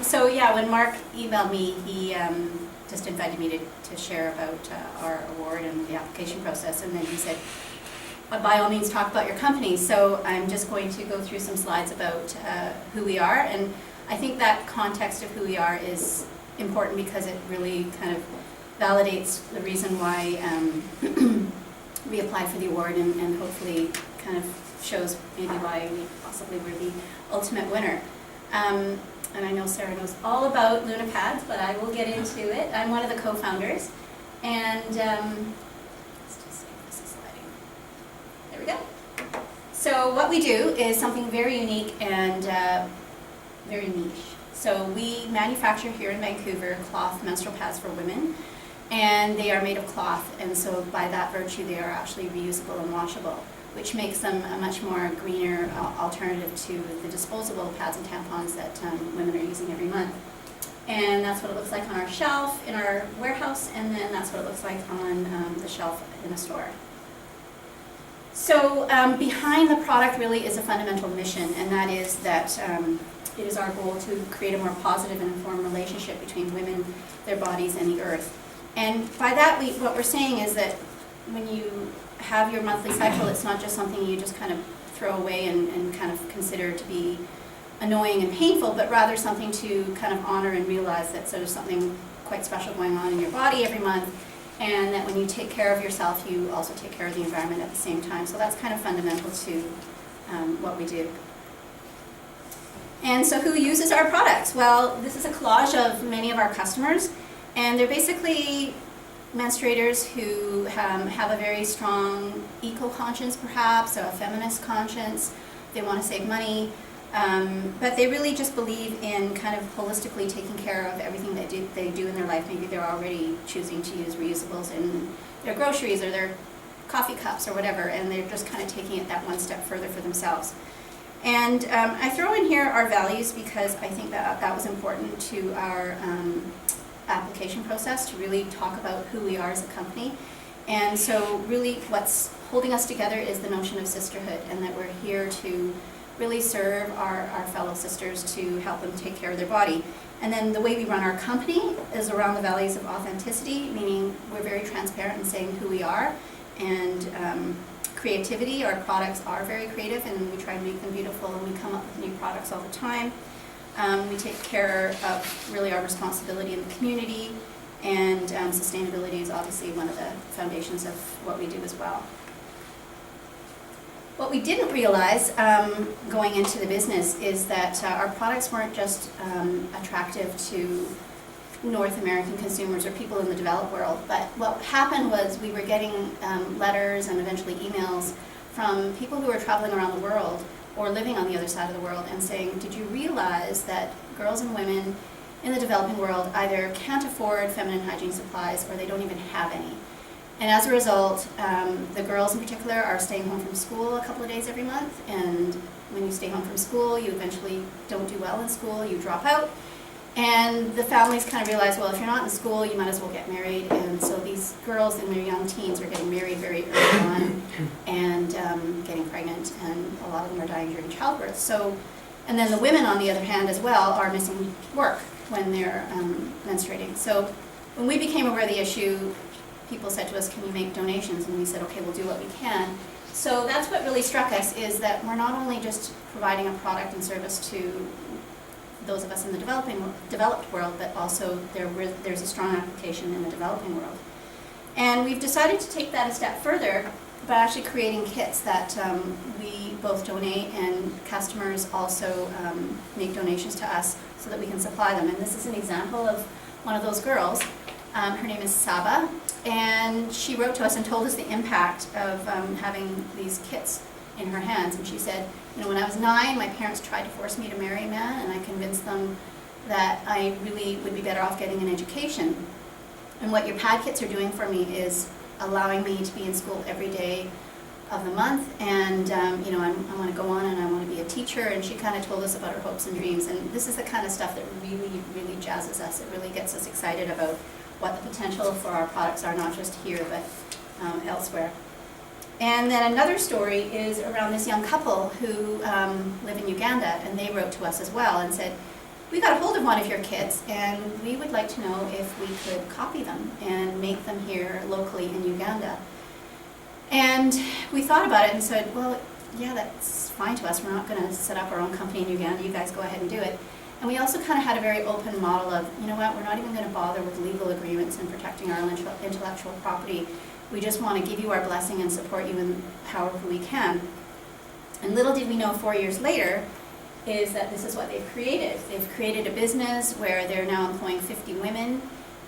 So yeah, when Mark emailed me, he just invited me to share about our award and the application process, and then he said, by all means talk about your company. So I'm just going to go through some slides about who we are, and I think that context of who we are is important because it really kind of validates the reason why we applied for the award, and hopefully kind of shows maybe why we possibly were the ultimate winner. And I know Sarah knows all about Lunapads, but I will get into it. I'm one of the co-founders, and let's just see if this is sliding. There we go. So what we do is something very unique and very niche. So we manufacture here in Vancouver cloth menstrual pads for women, and they are made of cloth, and so by that virtue they are actually reusable and washable, which makes them a much more greener alternative to the disposable pads and tampons that women are using every month. And that's what it looks like on our shelf in our warehouse, and then that's what it looks like on the shelf in a store. So behind the product really is a fundamental mission, and that is that it is our goal to create a more positive and informed relationship between women, their bodies, and the earth. And by that, what we're saying is that when you have your monthly cycle, it's not just something you just kind of throw away and kind of consider to be annoying and painful, but rather something to kind of honor and realize that there's something quite special going on in your body every month, and that when you take care of yourself, you also take care of the environment at the same time. So that's kind of fundamental to what we do. And so who uses our products? Well, this is a collage of many of our customers, and they're basically menstruators who have a very strong eco-conscience perhaps, or a feminist conscience. They want to save money, but they really just believe in kind of holistically taking care of everything that they do in their life. Maybe they're already choosing to use reusables in their groceries or their coffee cups or whatever, and they're just kind of taking it that one step further for themselves. And I throw in here our values because I think that was important to our application process, to really talk about who we are as a company. And so really what's holding us together is the notion of sisterhood, and that we're here to really serve our fellow sisters to help them take care of their body. And then the way we run our company is around the values of authenticity, meaning we're very transparent in saying who we are, and creativity. Our products are very creative, and we try to make them beautiful, and we come up with new products all the time. We take care of really our responsibility in the community, and sustainability is obviously one of the foundations of what we do as well. What we didn't realize going into the business is that our products weren't just attractive to North American consumers or people in the developed world, but what happened was we were getting letters and eventually emails from people who were traveling around the world or living on the other side of the world and saying, did you realize that girls and women in the developing world either can't afford feminine hygiene supplies or they don't even have any? And as a result, the girls in particular are staying home from school a couple of days every month, and when you stay home from school, you eventually don't do well in school, you drop out. And the families kind of realize, well, if you're not in school, you might as well get married. And so these girls in their young teens are getting married very early on and getting pregnant, and a lot of them are dying during childbirth. So, and then the women, on the other hand, as well, are missing work when they're menstruating. So when we became aware of the issue, people said to us, can you make donations? And we said, okay, we'll do what we can. So that's what really struck us, is that we're not only just providing a product and service to those of us in the developed world, but also there's a strong application in the developing world. And we've decided to take that a step further by actually creating kits that we both donate, and customers also make donations to us so that we can supply them. And this is an example of one of those girls. Her name is Saba, and she wrote to us and told us the impact of having these kits in her hands. And she said, you know, when I was 9, my parents tried to force me to marry a man, and I convinced them that I really would be better off getting an education. And what your pad kits are doing for me is allowing me to be in school every day of the month, and you know, I want to go on and I want to be a teacher. And she kind of told us about her hopes and dreams, and this is the kind of stuff that really, really jazzes us. It really gets us excited about what the potential for our products are, not just here, but elsewhere. And then another story is around this young couple who live in Uganda, and they wrote to us as well and said, we got a hold of one of your kits, and we would like to know if we could copy them and make them here locally in Uganda. And we thought about it and said, well, yeah, that's fine to us. We're not going to set up our own company in Uganda. You guys go ahead and do it. And we also kind of had a very open model of, you know what, we're not even going to bother with legal agreements and protecting our intellectual property. We just want to give you our blessing and support you in however we can. And little did we know 4 years later is that this is what they've created. They've created a business where they're now employing 50 women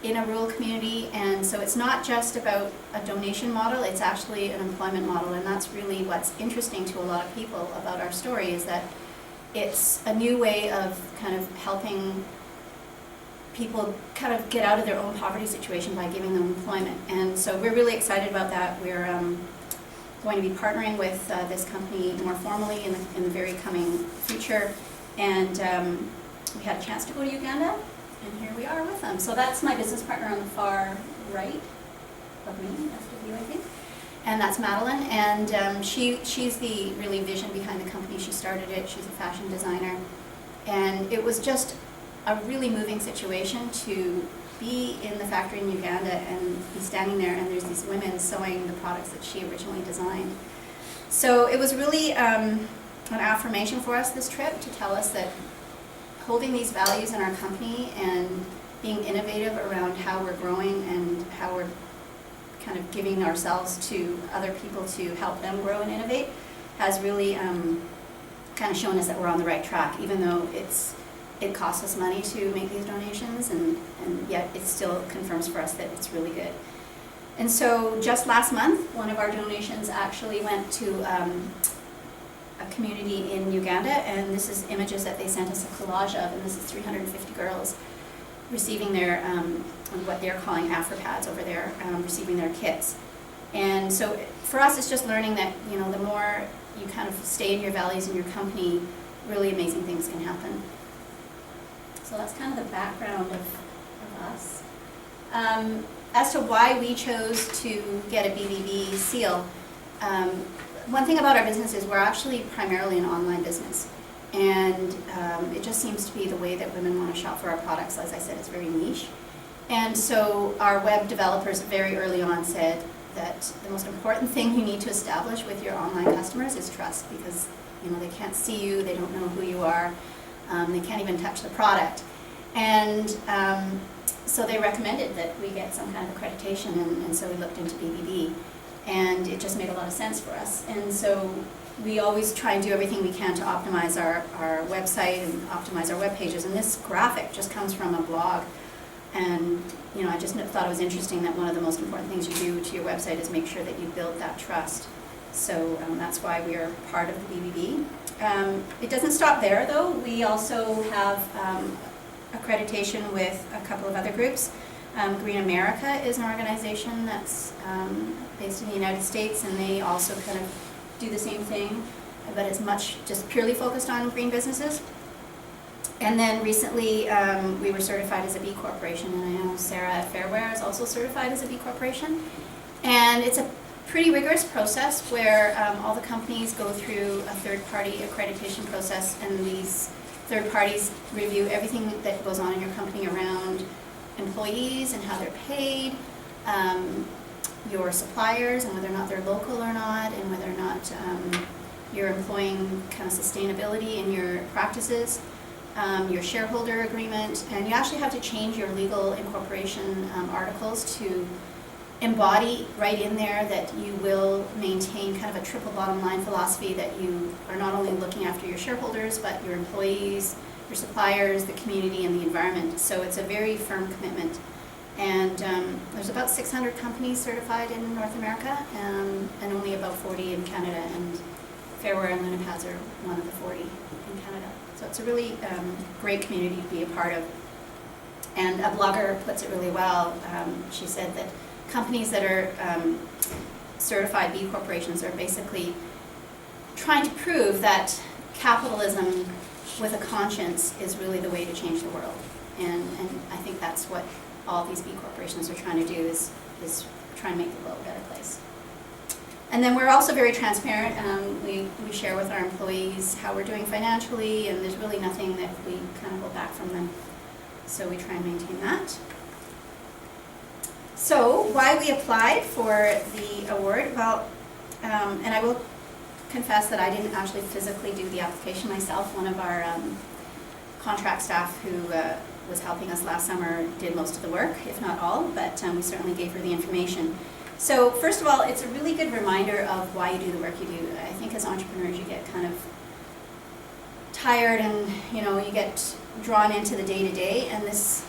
in a rural community, and so it's not just about a donation model, it's actually an employment model, and that's really what's interesting to a lot of people about our story, is that it's a new way of kind of helping people kind of get out of their own poverty situation by giving them employment. And so we're really excited about that. We're going to be partnering with this company more formally in the very coming future, and we had a chance to go to Uganda, and here we are with them. So that's my business partner on the far right of me, left of you, I think. And that's Madeline, and she's the really vision behind the company. She started it, she's a fashion designer. And it was just a really moving situation to be in the factory in Uganda and be standing there, and there's these women sewing the products that she originally designed. So it was really an affirmation for us, this trip, to tell us that holding these values in our company and being innovative around how we're growing and how we're kind of giving ourselves to other people to help them grow and innovate has really kind of shown us that we're on the right track, even though it costs us money to make these donations, and yet it still confirms for us that it's really good. And so just last month, one of our donations actually went to a community in Uganda, and this is images that they sent us a collage of, and this is 350 girls receiving their, what they're calling Afropads over there, receiving their kits. And so for us, it's just learning that, you know, the more you kind of stay in your values in your company, really amazing things can happen. So that's kind of the background of us. As to why we chose to get a BBB seal, one thing about our business is we're actually primarily an online business. And it just seems to be the way that women want to shop for our products. As I said, it's very niche. And so our web developers very early on said that the most important thing you need to establish with your online customers is trust, because you know they can't see you, they don't know who you are, they can't even touch the product. And so they recommended that we get some kind of accreditation, and so we looked into BBB. And it just made a lot of sense for us. And so we always try and do everything we can to optimize our website and optimize our web pages. And this graphic just comes from a blog. And you know, I just thought it was interesting that one of the most important things you do to your website is make sure that you build that trust. So that's why we are part of the BBB. It doesn't stop there, though. We also have accreditation with a couple of other groups. Green America is an organization that's based in the United States, and they also kind of do the same thing, but it's much just purely focused on green businesses. And then recently we were certified as a B Corporation, and I know Sarah at Fairwear is also certified as a B Corporation. And it's a pretty rigorous process where all the companies go through a third-party accreditation process, and these third parties review everything that goes on in your company around employees and how they're paid, your suppliers and whether or not they're local or not, and whether or not you're employing kind of sustainability in your practices, your shareholder agreement, and you actually have to change your legal incorporation articles to embody right in there that you will maintain kind of a triple bottom line philosophy, that you are not only looking after your shareholders, but your employees, your suppliers, the community, and the environment. So it's a very firm commitment. And there's about 600 companies certified in North America, and only about 40 in Canada, and Fairwear and Lunapads are one of the 40 in Canada. So it's a really great community to be a part of. And a blogger puts it really well. She said that companies that are certified B corporations are basically trying to prove that capitalism with a conscience is really the way to change the world. And I think that's what all these B corporations are trying to do, is try and make the world a better place. And then we're also very transparent. We share with our employees how we're doing financially, and there's really nothing that we kind of hold back from them. So we try and maintain that. So why we applied for the award? Well, and I will confess that I didn't actually physically do the application myself. One of our contract staff who was helping us last summer did most of the work, if not all, but we certainly gave her the information. So first of all, it's a really good reminder of why you do the work you do. I think as entrepreneurs you get kind of tired and you get drawn into the day-to-day, and this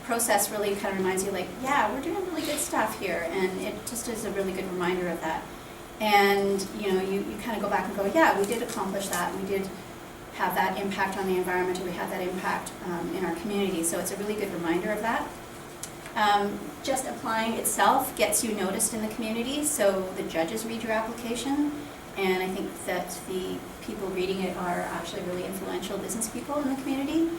process really kind of reminds you, like, yeah, we're doing really good stuff here, and it just is a really good reminder of that. And you kind of go back and go, yeah, we did accomplish that, we did have that impact on the environment, or we had that impact in our community. So it's a really good reminder of that. Just applying itself gets you noticed in the community, so the judges read your application, and I think that the people reading it are actually really influential business people in the community.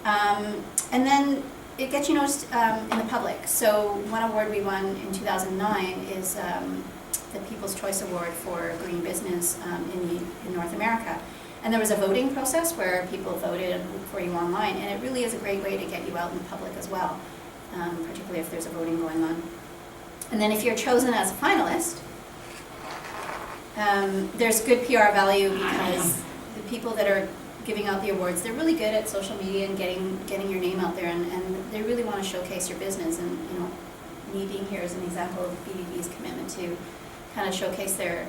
And then it gets you noticed in the public. So one award we won in 2009 is the People's Choice Award for Green Business in North America. And there was a voting process where people voted for you online, and it really is a great way to get you out in the public as well, particularly if there's a voting going on. And then if you're chosen as a finalist, there's good PR value, because the people that are giving out the awards, they're really good at social media and getting your name out there, and they really want to showcase your business. And me being here is an example of BBB's commitment to kind of showcase their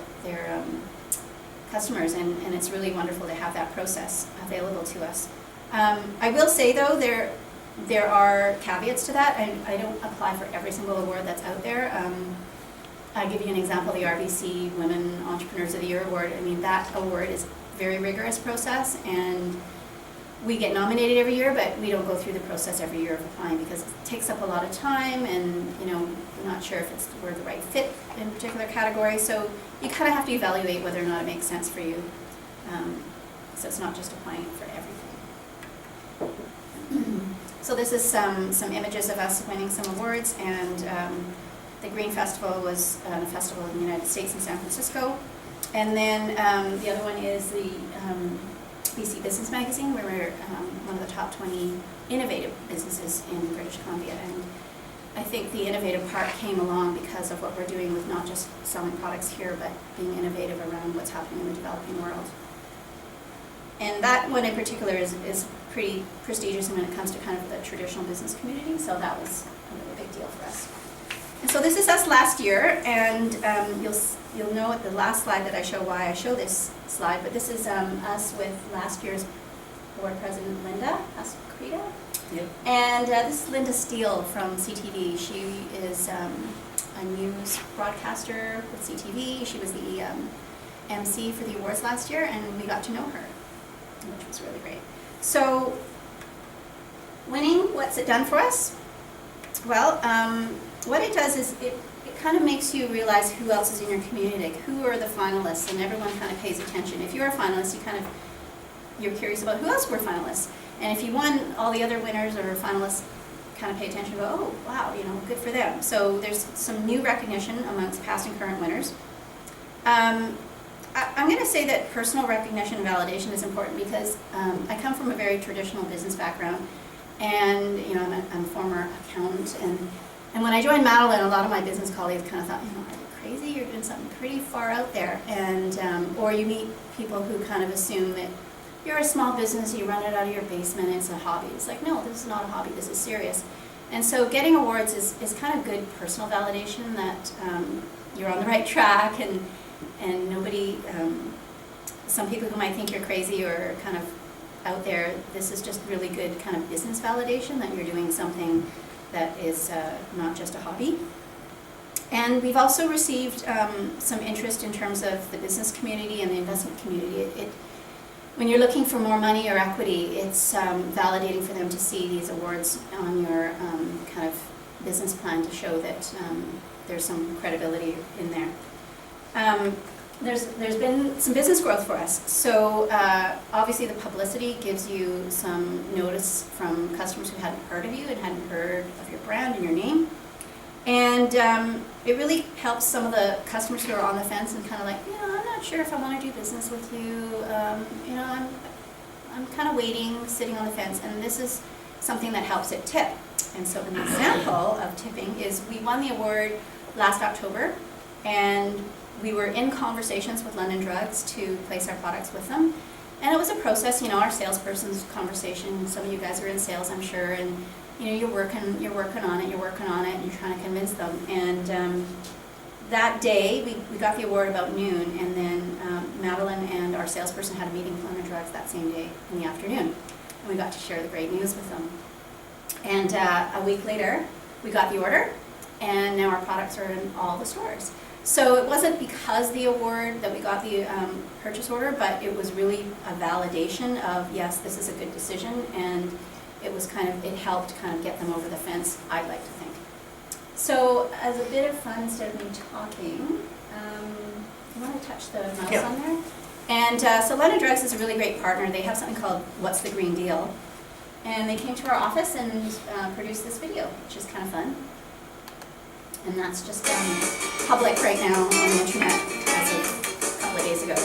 customers, and it's really wonderful to have that process available to us. I will say though, there are caveats to that. I don't apply for every single award that's out there. I'll give you an example, the RBC Women Entrepreneurs of the Year Award. I mean, that award is a very rigorous process, and we get nominated every year, but we don't go through the process every year of applying, because it takes up a lot of time, and I'm not sure if we're the right fit in a particular category. So you kind of have to evaluate whether or not it makes sense for you. So it's not just applying for everything. So this is some images of us winning some awards, and the Green Festival was a festival in the United States in San Francisco. And then the other one is the BC Business Magazine, where we're one of the top 20 innovative businesses in British Columbia. And I think the innovative part came along because of what we're doing with not just selling products here, but being innovative around what's happening in the developing world. And that one in particular is pretty prestigious when it comes to kind of the traditional business community, so that was a really big deal for us. And so this is us last year, and you'll know at the last slide that I show why I show this slide, but this is us with last year's board president, Linda Asprita. Yep. And this is Linda Steele from CTV. She is a news broadcaster with CTV. She was the MC for the awards last year, and we got to know her, which was really great. So, winning, what's it done for us? Well, what it does is it kind of makes you realize who else is in your community, like who are the finalists, and everyone kind of pays attention. If you're a finalist, you're curious about who else were finalists. And if you won, all the other winners or finalists kind of pay attention and go, oh, wow, good for them. So there's some new recognition amongst past and current winners. I'm going to say that personal recognition and validation is important, because I come from a very traditional business background, and I'm a former accountant, and when I joined Madeline, a lot of my business colleagues kind of thought, are you crazy? You're doing something pretty far out there, and or you meet people who kind of assume that you're a small business, you run it out of your basement, and it's a hobby. It's like, no, this is not a hobby, this is serious. And so getting awards is kind of good personal validation that you're on the right track, and nobody, some people who might think you're crazy or kind of out there, this is just really good kind of business validation that you're doing something that is not just a hobby. And we've also received some interest in terms of the business community and the investment community. When you're looking for more money or equity, it's validating for them to see these awards on your kind of business plan to show that there's some credibility in there. There's been some business growth for us. So obviously the publicity gives you some notice from customers who hadn't heard of you and hadn't heard of your brand and your name. And it really helps some of the customers who are on the fence and kind of like, I'm not sure if I want to do business with you. I'm kind of waiting, sitting on the fence, and this is something that helps it tip. And so an example of tipping is we won the award last October, and we were in conversations with London Drugs to place our products with them. And it was a process, our salesperson's conversation. Some of you guys are in sales, I'm sure, and you're working on it, and you're trying to convince them. And that day, we got the award about noon, and then Madeline and our salesperson had a meeting with London Drugs that same day in the afternoon. And we got to share the great news with them. And a week later, we got the order, and now our products are in all the stores. So it wasn't because of the award that we got the purchase order, but it was really a validation of, yes, this is a good decision, and it helped kind of get them over the fence, I'd like to think. So as a bit of fun, instead of me talking, you want to touch the mouse on there? And so London Drugs is a really great partner. They have something called What's the Green Deal? And they came to our office and produced this video, which is kind of fun. And that's just public right now on the internet as of a couple of days ago.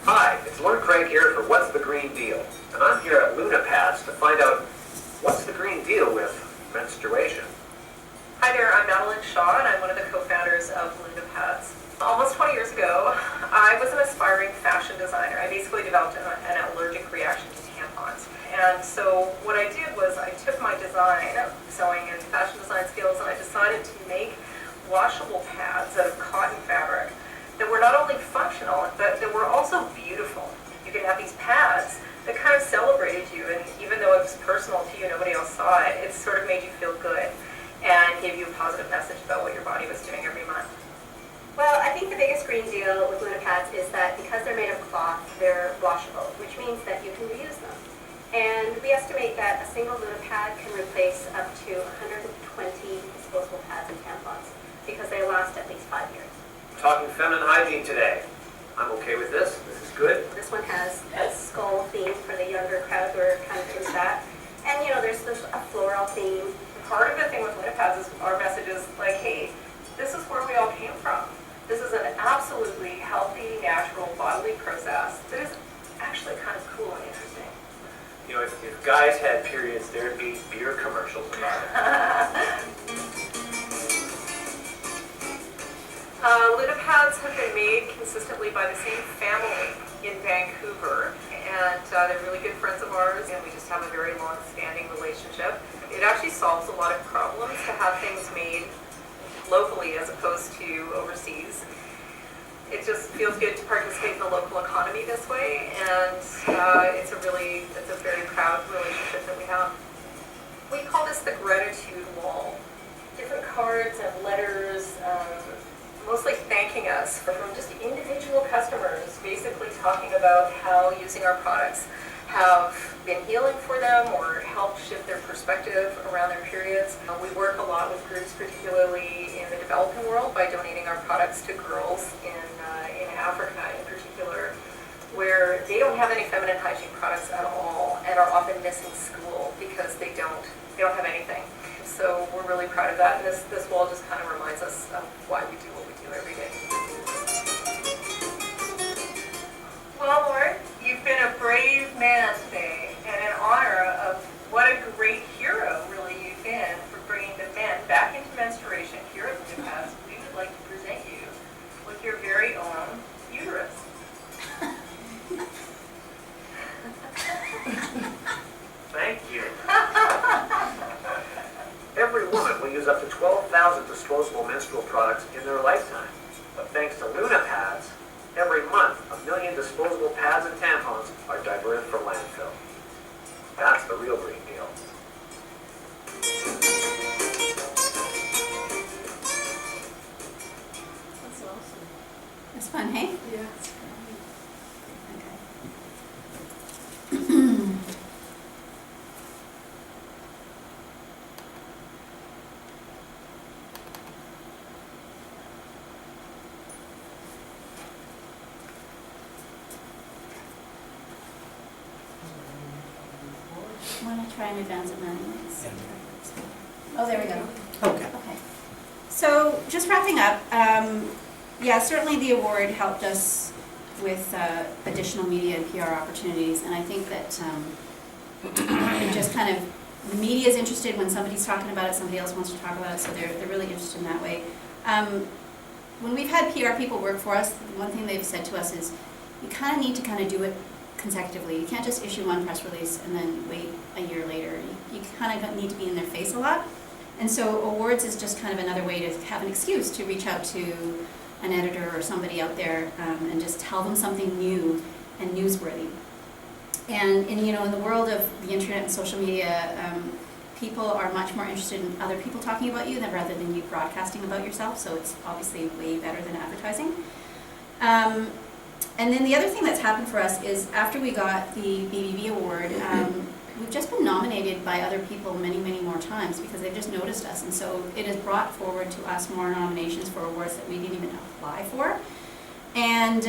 Hi, it's Lord Craig here for What's the Green Deal? And I'm here at Lunapads to find out what's the green deal with menstruation. Hi there, I'm Madeline Shaw, and I'm one of the co-founders of Lunapads. Almost 20 years ago, I was an aspiring fashion designer. I basically developed an allergic reaction to tampons. And so what I did was I took my design, sewing and fashion design skills, and I decided to make washable pads out of cotton fabric that were not only functional, but that were also beautiful. You could have these pads that kind of celebrated you, and even though it was personal to you, nobody else saw it, it sort of made you feel good and gave you a positive message about what your body was doing every month. Well, I think the biggest green deal with Lunapads is that because they're made of cloth, they're washable, which means that you can reuse them. And we estimate that a single Lunapad can replace up to 120 disposable pads and tampons because they last at least 5 years. Talking feminine hygiene today. I'm okay with this. This is good. This one has a skull theme for the younger crowd who are kind of into that. And there's a floral theme. Part of the thing with Lunapads is our message is like, hey, this is where we all came from. This is an absolutely healthy, natural bodily process that is actually kind of cool and interesting. If guys had periods, there'd be beer commercials about it. Lunapads have been made consistently by the same family in Vancouver, and they're really good friends of ours, and we just have a very long-standing relationship. It actually solves a lot of problems to have things made locally as opposed to overseas. It just feels good to participate in the local economy this way, and it's a very proud relationship that we have. We call this the gratitude wall. Different cards and letters, mostly thanking us from just individual customers, basically talking about how using our products have been healing for them or helped shift their perspective around their periods. We work a lot with groups, particularly in the developing world, by donating our products to girls in Africa in particular, where they don't have any feminine hygiene products at all and are often missing school because they don't have anything. So we're really proud of that, and this wall just kind of reminds us of why we do what we do every day. Well, Lord, you've been a brave man today, and in honor of what a great hero really you've been for bringing the men back into menstruation here at Lunapads, we would like to present you with your very own uterus. Thank you. Every woman will use up to 12,000 disposable menstrual products in their lifetime. But thanks to Lunapads, every month, 1 million disposable pads and tampons are diverted from landfill. That's the real green deal. That's awesome. It's fun, hey? Yeah. Want to try and advance it manually? Yeah. Oh, there we go. Okay. Okay. So just wrapping up, yeah, certainly the award helped us with additional media and PR opportunities, and I think that it just kind of, the media is interested when somebody's talking about it, somebody else wants to talk about it, so they're really interested in that way. When we've had PR people work for us, one thing they've said to us is, you kind of need to kind of do it consecutively. You can't just issue one press release and then wait a year later. You kind of need to be in their face a lot. And so awards is just kind of another way to have an excuse to reach out to an editor or somebody out there and just tell them something new and newsworthy. And in the world of the internet and social media, people are much more interested in other people talking about you rather than you broadcasting about yourself. So it's obviously way better than advertising. And then the other thing that's happened for us is after we got the BBB award, we've just been nominated by other people many, many more times because they've just noticed us. And so it has brought forward to us more nominations for awards that we didn't even apply for. And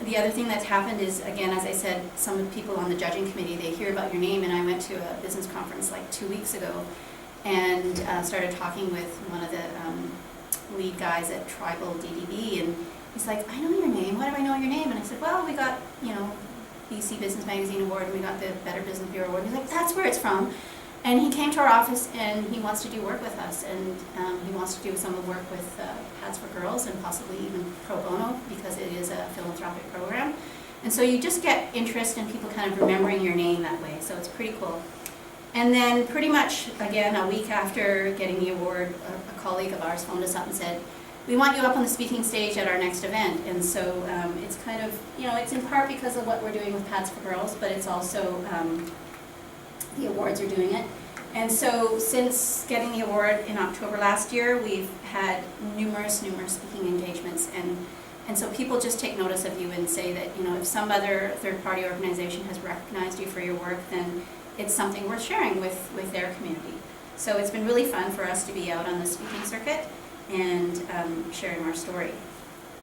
the other thing that's happened is, again, as I said, some people on the judging committee, they hear about your name, and I went to a business conference like 2 weeks ago and started talking with one of the lead guys at Tribal DDB, and he's like, I know your name, why do I know your name? And I said, well, we got, BC Business Magazine Award, and we got the Better Business Bureau Award. He's like, that's where it's from. And he came to our office, and he wants to do work with us, and he wants to do some of the work with Pads for Girls, and possibly even pro bono, because it is a philanthropic program. And so you just get interest in people kind of remembering your name that way, so it's pretty cool. And then pretty much, again, a week after getting the award, a colleague of ours phoned us up and said, we want you up on the speaking stage at our next event. And so it's kind of, it's in part because of what we're doing with Pads for Girls, but it's also the awards are doing it. And so since getting the award in October last year, we've had numerous speaking engagements. And so people just take notice of you and say that, if some other third-party organization has recognized you for your work, then it's something worth sharing with their community. So it's been really fun for us to be out on the speaking circuit and sharing our story.